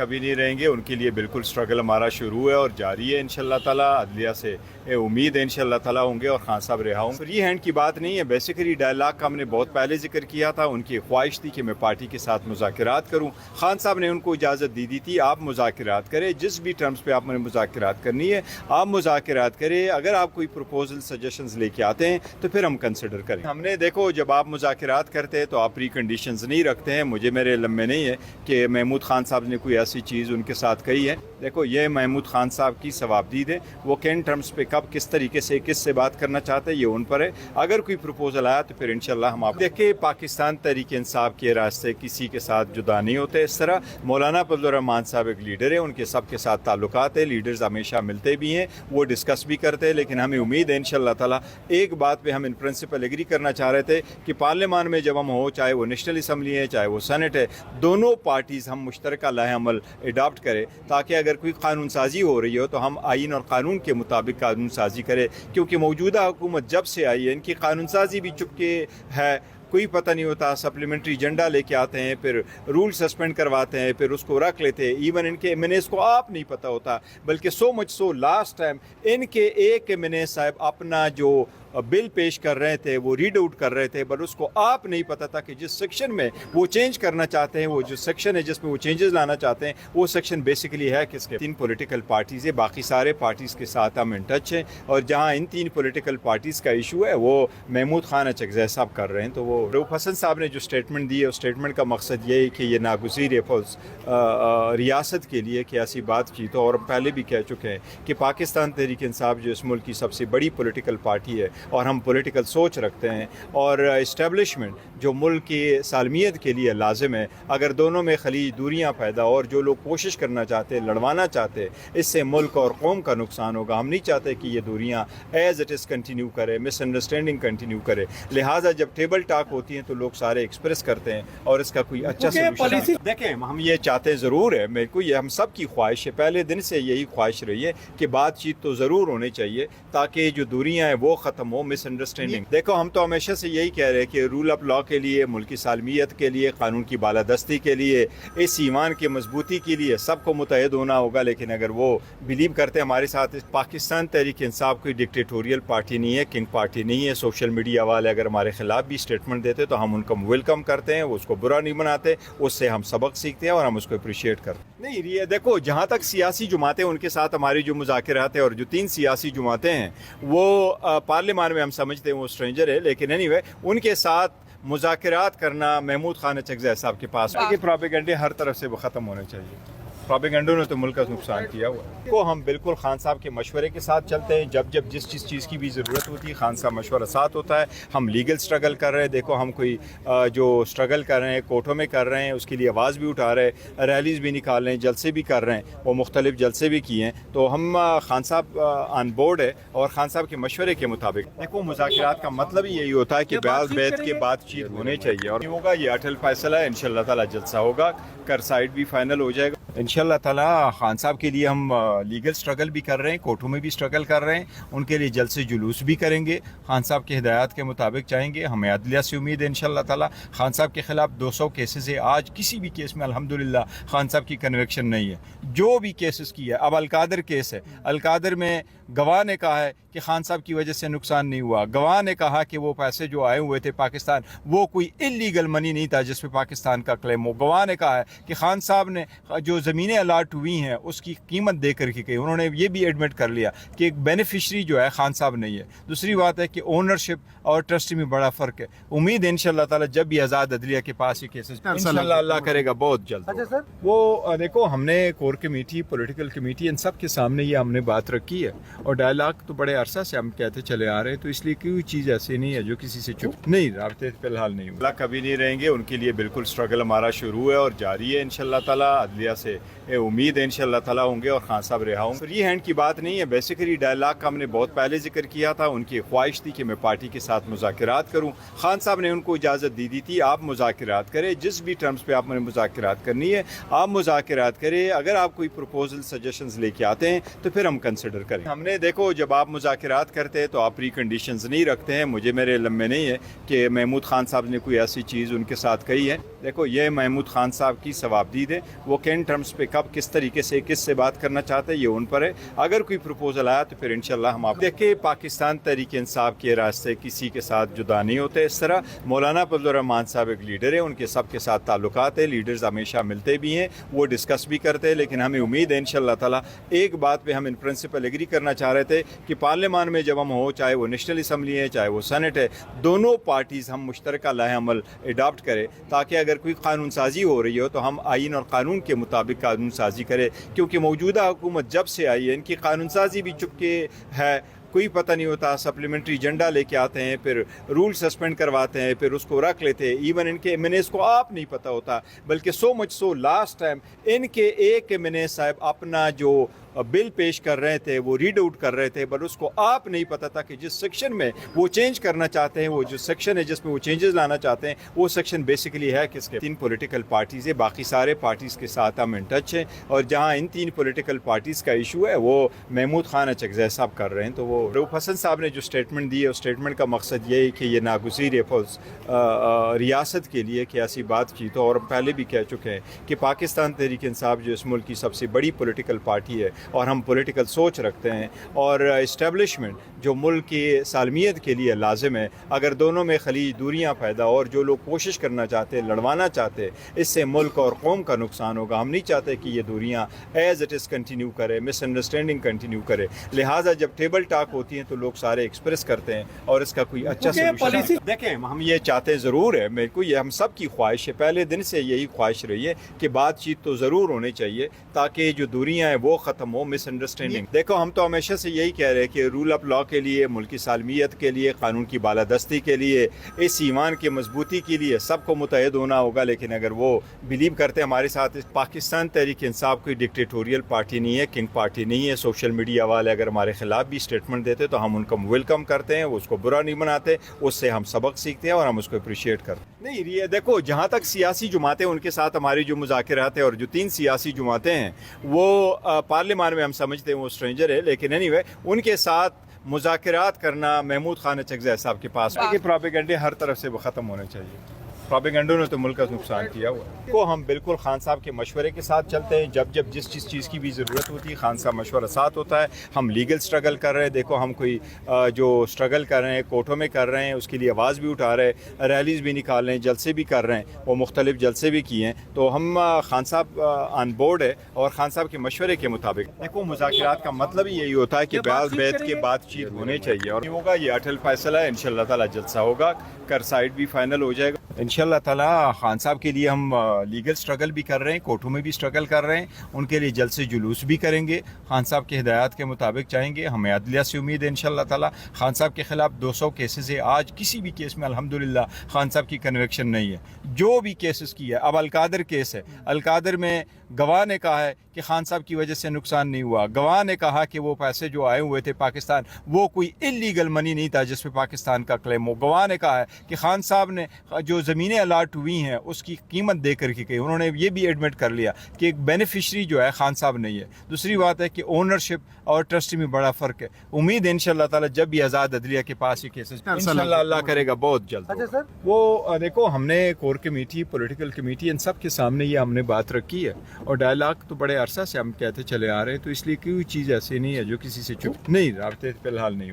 कभी नहीं रहेंगे, उनके लिए बिल्कुल स्ट्रगल हमारा शुरू है और जारी है इंशाल्लाह ताला। अदलिया से उम्मीद है इंशाल्लाह ताला होंगे और खान साहब रिहा होंगे। फ्री हैंड की बात नहीं है, बेसिकली डायलॉग का हमने बहुत पहले जिक्र किया था। उनकी ख्वाहिश थी कि मैं पार्टी के साथ मुज़ाकरात करूँ। खान साहब ने उनको इजाज़त दी थी आप मुज़ाकरात करें, जिस भी टर्म्स पे आपने मुज़ाकरात करनी है आप मुज़ाकरात करें। अगर आप कोई प्रपोजल सजेशंस लेके आते हैं तो फिर हम कंसिडर करें। हमने देखो जब आप मुज़ाकरात करते हैं तो आप प्री कंडीशंस नहीं रखते हैं। मुझे मेरे इल्म में नहीं है कि महमूद खान साहब ने कोई ऐसी चीज़ उनके साथ कही है। देखो ये महमूद खान साहब की सवाबदीद है, वो किन टर्म्स पे कब किस तरीके से किस से बात करना चाहते हैं ये उन पर है। अगर कोई प्रपोजल आया तो फिर इंशाल्लाह हम आप देखिए पाकिस्तान तहरीक इंसाफ के रास्ते किसी के साथ जुदा नहीं होते। इस तरह मौलाना फजल रहमान साहब एक लीडर है, उनके सबके साथ ताल्लुकात है, लीडर्स हमेशा मिलते भी हैं, वो डिस्कस भी करते हैं। लेकिन हमें उम्मीद है इंशाल्लाह ताला एक बात पे हम इन प्रिंसिपल एग्री करना चाह रहे थे कि पार्लियामान में जब हम हो, चाहे वो नेशनल असम्बली है चाहे वो सेनेट है, दोनों पार्टीज़ हम मुश्तरका लाहे अमल अडॉप्ट करें ताकि अगर कोई कानून साजी हो रही हो तो हम आइन और कानून के मुताबिक कानून साजी करें। क्योंकि मौजूदा हुकूमत जब से आई है इनकी कानून साजी भी चुपके है, कोई पता नहीं होता। सप्लीमेंट्री एजेंडा लेके आते हैं, फिर रूल सस्पेंड करवाते हैं, फिर उसको रख लेते हैं। इवन इनके एमएनएस को आप नहीं पता होता, बल्कि so much so last time इनके एक एमएनएस साहब अपना जो बिल पेश कर रहे थे वो रीड आउट कर रहे थे, पर उसको आप नहीं पता था कि जिस सेक्शन में वो चेंज करना चाहते हैं, वो जो सेक्शन है जिसमें वो चेंजेस लाना चाहते हैं, वो सेक्शन बेसिकली है किसके? 3 पॉलिटिकल पार्टीज़ है। बाकी सारे पार्टीज़ के साथ हम इन टच हैं और जहाँ इन 3 पॉलिटिकल पार्टीज़ का इशू है वो महमूद खान अचकज़ई साहब कर रहे हैं। तो वो रऊफ़ हसन साहब ने जो स्टेटमेंट दी है उस स्टेटमेंट का मकसद ये है कि ये नागुज़ीर रियासत के लिए कि ऐसी बातचीत हो। और हम पहले भी कह चुके हैं कि पाकिस्तान तहरीक इंसाफ जो इस मुल्क की सबसे बड़ी पॉलिटिकल पार्टी है और हम पॉलिटिकल सोच रखते हैं और इस्टेब्लिशमेंट जो मुल्क की सालमियत के लिए लाजिम है, अगर दोनों में खली दूरियां पैदा और जो लोग कोशिश करना चाहते हैं, लड़वाना चाहते हैं, इससे मुल्क और कौम का नुकसान होगा। हम नहीं चाहते कि ये दूरियां एज इट इज़ कंटिन्यू करे, मिसअंडरस्टैंडिंग कंटिन्यू करे। लिहाजा जब टेबल टॉक होती हैं तो लोग सारे एक्सप्रेस करते हैं और इसका कोई अच्छा सोल्यूशन देखें। हम ये चाहते ज़रूर है, मेरे को ये हम सब की ख्वाहिश है, पहले दिन से यही ख्वाहिश रही है कि बातचीत तो ज़रूर होनी चाहिए ताकि जो दूरियाँ हैं वो ख़त्म हो, मिसअंडरस्टैंडिंग। देखो हम तो हमेशा से यही कह रहे हैं कि रूल ऑफ लॉ के लिए, मुल्क की सालमियत के लिए, कानून की बालादस्ती के लिए, इस ईमान की मजबूती के लिए सबको मुतहद होना होगा। लेकिन अगर वो बिलीव करते हमारे साथ, पाकिस्तान तहरीक इंसाफ कोई डिक्टेटोरियल पार्टी नहीं है, किंग पार्टी नहीं है। सोशल मीडिया वाले अगर हमारे खिलाफ भी स्टेटमेंट देते तो हम उनको वेलकम करते हैं, उसको बुरा नहीं बनाते, उससे हम सबक सीखते हैं और हम उसको अप्रिशिएट करते हैं। नहीं ये देखो जहाँ तक सियासी जमातें उनके साथ हमारी जो मुज़ाकरात है और जो 3 सियासी जमातें हैं वो पार्लियामान में हम समझते हैं वो स्ट्रेंजर है, लेकिन एनीवे उनके साथ मुज़ाकरात करना महमूद खान अचकज़ई साहब के पास है कि प्रोपेगेंडे हर तरफ से वो ख़त्म होने चाहिए। प्रोपेगेंडों ने तो मुल्क का नुकसान किया हुआ है। को हम बिल्कुल खान साहब के मशवरे के साथ चलते हैं। जब जब जिस चीज़ की भी ज़रूरत होती है खान साहब मशवरा साथ होता है। हम लीगल स्ट्रगल कर रहे हैं, देखो हम कोई जो स्ट्रगल कर रहे हैं कोर्टों में कर रहे हैं, उसके लिए आवाज़ भी उठा रहे हैं, रैलीज़ भी निकाल रहे हैं, जलसे भी कर रहे हैं, वो मुख्तलिफ जलसे भी किए हैं। तो हम खान साहब ऑन बोर्ड है और खान साहब के मशवरे के मुताबिक देखो मुज़ाकरात का मतलब ही यही होता है कि बैत बैत की बातचीत होनी चाहिए और होगा। ये अटल फैसला है, इंशाल्लाह ताला जलसा होगा, कर साइड भी फाइनल हो जाएगा इंशाल्लाह ताला। खान साहब के लिए हम लीगल स्ट्रगल भी कर रहे हैं, कोर्टों में भी स्ट्रगल कर रहे हैं, उनके लिए जल्द से जुलूस भी करेंगे, खान साहब के हिदायत के मुताबिक चाहेंगे। हमें अदलिया से उम्मीद है इंशाल्लाह ताला। खान साहब के ख़िलाफ़ 200 केसेस है, आज किसी भी केस में अल्हम्दुलिल्लाह खान साहब की कन्विक्शन नहीं है। जो भी केसेस की है, अब अलकादर केस है, अलकादर में गवाह ने कहा है कि खान साहब की वजह से नुकसान नहीं हुआ। गवाह ने कहा कि वो पैसे जो आए हुए थे पाकिस्तान, वो कोई इलीगल मनी नहीं था जिस पे पाकिस्तान का क्लेम हो। गवाह ने कहा है कि खान साहब ने जो ज़मीनें अलाट हुई हैं उसकी कीमत दे करके गई। उन्होंने ये भी एडमिट कर लिया कि एक बेनिफिशरी जो है खान साहब नहीं है। दूसरी बात है कि ओनरशिप और ट्रस्टी में बड़ा फ़र्क है। उम्मीद है इंशाल्लाह ताला जब भी आज़ाद अदलिया के पास ये केसेस इंशाल्लाह अल्लाह करेगा बहुत जल्द। अच्छा सर, वो देखो हमने कोर कमेटी, पॉलिटिकल कमेटी, इन सब के सामने ये हमने बात रखी है और डायलॉग तो बड़े अरसा से हम कहते चले आ रहे हैं। तो इसलिए कोई चीज़ ऐसी नहीं है जो किसी से चुप नहीं, राब्ते फिलहाल नहीं हुआ, कभी नहीं रहेंगे। उनके लिए बिल्कुल स्ट्रगल हमारा शुरू है और जारी है इंशाल्लाह ताला। अदलिया से उम्मीद है इंशाल्लाह ताला होंगे और खान साहब रिहा होंगे। फ्री हैंड की बात नहीं है, बेसिकली डायलॉग का हमने बहुत पहले जिक्र किया था। उनकी ख्वाहिश थी कि मैं पार्टी के साथ मुज़ाकरात करूँ। खान साहब ने उनको इजाज़त दी थी आप मुज़ाकरात करें, जिस भी टर्म्स पे आपने मुज़ाकरात करनी है आप मुज़ाकरात करें। अगर आप कोई प्रपोजल सजेशंस लेके आते हैं तो फिर हम कंसिडर करें। हमने देखो जब आप मुज़ाकरात करते हैं तो आप प्री कंडीशंस नहीं रखते हैं। मुझे मेरे इल्म में नहीं है कि महमूद खान साहब ने कोई ऐसी चीज़ उनके साथ कही है। देखो ये महमूद खान साहब की सवाबदीद है, वो किन टर्म्स टर्म्स पे कब किस तरीके से किस से बात करना चाहते हैं ये उन पर है। अगर कोई प्रपोजल आया तो फिर इंशाल्लाह हम आप देखिए पाकिस्तान तहरीक इंसाफ के रास्ते किसी के साथ जुदा नहीं होते। इस तरह मौलाना फजल रहमान साहब एक लीडर है, उनके सब के साथ ताल्लुकात है, लीडर्स हमेशा मिलते भी हैं, वो डिस्कस भी करते हैं। लेकिन हमें उम्मीद है इंशाल्लाह ताला एक बात पे हम इन प्रिंसिपल एग्री करना चाह रहे थे कि पार्लियामान में जब हम हो, चाहे वो नेशनल असम्बली है चाहे वो सेनेट है, दोनों पार्टीज़ हम मुश्तरका लाहे अमल अडॉप्ट करें ताकि अगर कोई कानून साजी हो रही हो तो हम आइन और कानून के मुताबिक कानून साजी करें। क्योंकि मौजूदा हुकूमत जब से आई है इनकी कानून साजी भी चुपके है, कोई पता नहीं होता, सप्लीमेंट्री एजेंडा लेके आते हैं, फिर रूल सस्पेंड करवाते हैं, फिर उसको रख लेते हैं। इवन इनके एमएनएस को आप नहीं पता होता, बल्कि so much so last time इनके एक एमएनएस साहब अपना जो बिल पेश कर रहे थे वो रीड आउट कर रहे थे, पर उसको आप नहीं पता था कि जिस सेक्शन में वो चेंज करना चाहते हैं, वो जो सेक्शन है जिसमें वो चेंजेस लाना चाहते हैं, वो सेक्शन बेसिकली है किसके? 3 पॉलिटिकल पार्टीज़ है, बाकी सारे पार्टीज़ के साथ हम इन टच हैं। और जहाँ इन 3 पॉलिटिकल पार्टीज़ का इशू है वो महमूद खान अचकज़ई साहब कर रहे हैं। तो वो रऊफ़ हसन साहब ने जो स्टेटमेंट दी है, उस स्टेटमेंट का मकसद ये है कि ये नागुज़ीर है रियासत के लिए कि ऐसी बातचीत हो। और पहले भी कह चुके हैं कि पाकिस्तान तहरीक इंसाफ जो इस मुल्क की सबसे बड़ी पॉलिटिकल पार्टी है और हम पॉलिटिकल सोच रखते हैं और इस्टेब्लिशमेंट जो मुल्क की सालमियत के लिए लाजिम है, अगर दोनों में खली दूरियां पैदा और जो लोग कोशिश करना चाहते हैं, लड़वाना चाहते हैं, इससे मुल्क और कौम का नुकसान होगा। हम नहीं चाहते कि ये दूरियां एज इट इज़ कंटिन्यू करे, मिसअंडरस्टैंडिंग कंटिन्यू करे। लिहाजा जब टेबल टॉक होती हैं तो लोग सारे एक्सप्रेस करते हैं और इसका कोई अच्छा सलूशन देखें। हम ये चाहते ज़रूर है, मेरे को ये हम सब की ख्वाहिश है, पहले दिन से यही ख्वाहिश रही है कि बातचीत तो ज़रूर होनी चाहिए ताकि जो दूरियां हैं वो ख़त्म हो, मिसअंडरस्टैंडिंग। देखो हम तो हमेशा से यही कह रहे हैं कि रूल ऑफ लॉ के लिए, मुल्क की सालमियत के लिए, कानून की बालादस्ती के लिए, इस ईमान की मजबूती के लिए सबको मुतहद होना होगा। लेकिन अगर वो बिलीव करते हैं हमारे साथ, पाकिस्तान तहरीक इंसाफ कोई डिक्टेटोरियल पार्टी नहीं है, किंग पार्टी नहीं है। सोशल मीडिया वाले अगर हमारे खिलाफ भी स्टेटमेंट देते तो हम उनको वेलकम करते हैं, उसको बुरा नहीं बनाते, उससे हम सबक सीखते हैं और हम उसको अप्रिशिएट करते हैं। नहीं ये देखो, जहाँ तक सियासी जमातें उनके साथ हमारी जो मुज़ाकिरात है और जो 3 सियासी जमातें हैं वो पार्लियामान में हम समझते हैं वो स्ट्रेंजर है, लेकिन एनीवे उनके साथ मुज़ाकिरात करना महमूद खान अचकज़ई साहब के पास प्रोपेगेंडे हर तरफ से वो ख़त्म होने चाहिए। प्रोपेगेंडों ने तो मुल्क का नुकसान किया हुआ है। को हम बिल्कुल खान साहब के मशवरे के साथ चलते हैं। जब जब जिस चीज़ की भी ज़रूरत होती है खान साहब मशवरा साथ होता है। हम लीगल स्ट्रगल कर रहे हैं, देखो हम कोई जो स्ट्रगल कर रहे हैं कोर्टों में कर रहे हैं, उसके लिए आवाज़ भी उठा रहे हैं, रैलीज़ भी निकाल रहे हैं, जलसे भी कर रहे हैं, वो मुख्तलिफ जलसे भी किए हैं। तो हम खान साहब ऑन बोर्ड है और खान साहब के मशवरे के मुताबिक देखो मुज़ाकिरात का मतलब ही यही होता है कि बैल बैत की बातचीत होनी चाहिए और होगा। ये अटल फैसला है, इंशाल्लाह ताला जलसा होगा, कर साइड भी फाइनल हो जाएगा इंशाल्लाह ताला। खान साहब के लिए हम लीगल स्ट्रगल भी कर रहे हैं, कोर्टों में भी स्ट्रगल कर रहे हैं, उनके लिए जलसे जुलूस भी करेंगे, खान साहब के हिदायत के मुताबिक चाहेंगे। हमें अदलिया से उम्मीद है इंशाल्लाह ताला। खान साहब के खिलाफ 200 केसेस है, आज किसी भी केस में अल्हम्दुलिल्लाह खान साहब की कन्विक्शन नहीं है। जो भी केसेस की है, अब अलकादर केस है, अलकादर में गवाह ने कहा है कि खान साहब की वजह से नुकसान नहीं हुआ। गवाह ने कहा कि वो पैसे जो आए हुए थे पाकिस्तान, वो कोई इलीगल मनी नहीं था जिस पे पाकिस्तान का क्लेम हो। गवाह ने कहा है कि खान साहब ने जो ज़मीनें अलाट हुई हैं उसकी कीमत दे करके कही। उन्होंने ये भी एडमिट कर लिया कि एक बेनिफिशरी जो है खान साहब नहीं है। दूसरी बात है कि ओनरशिप और ट्रस्टी में बड़ा फ़र्क है। उम्मीद है इंशाल्लाह ताला जब भी आज़ाद अदलिया के पास ये केसेस इंशाल्लाह अल्लाह करेगा बहुत जल्द। अच्छा सर, वो देखो हमने कोर कमेटी, पॉलिटिकल कमेटी, इन सब के सामने ये हमने बात रखी है और डायलॉग तो बड़े अरसा से हम कहते चले आ रहे हैं। तो इसलिए कोई चीज़ ऐसी नहीं है जो किसी से चुप नहीं, राब्ते फिलहाल नहीं हुए।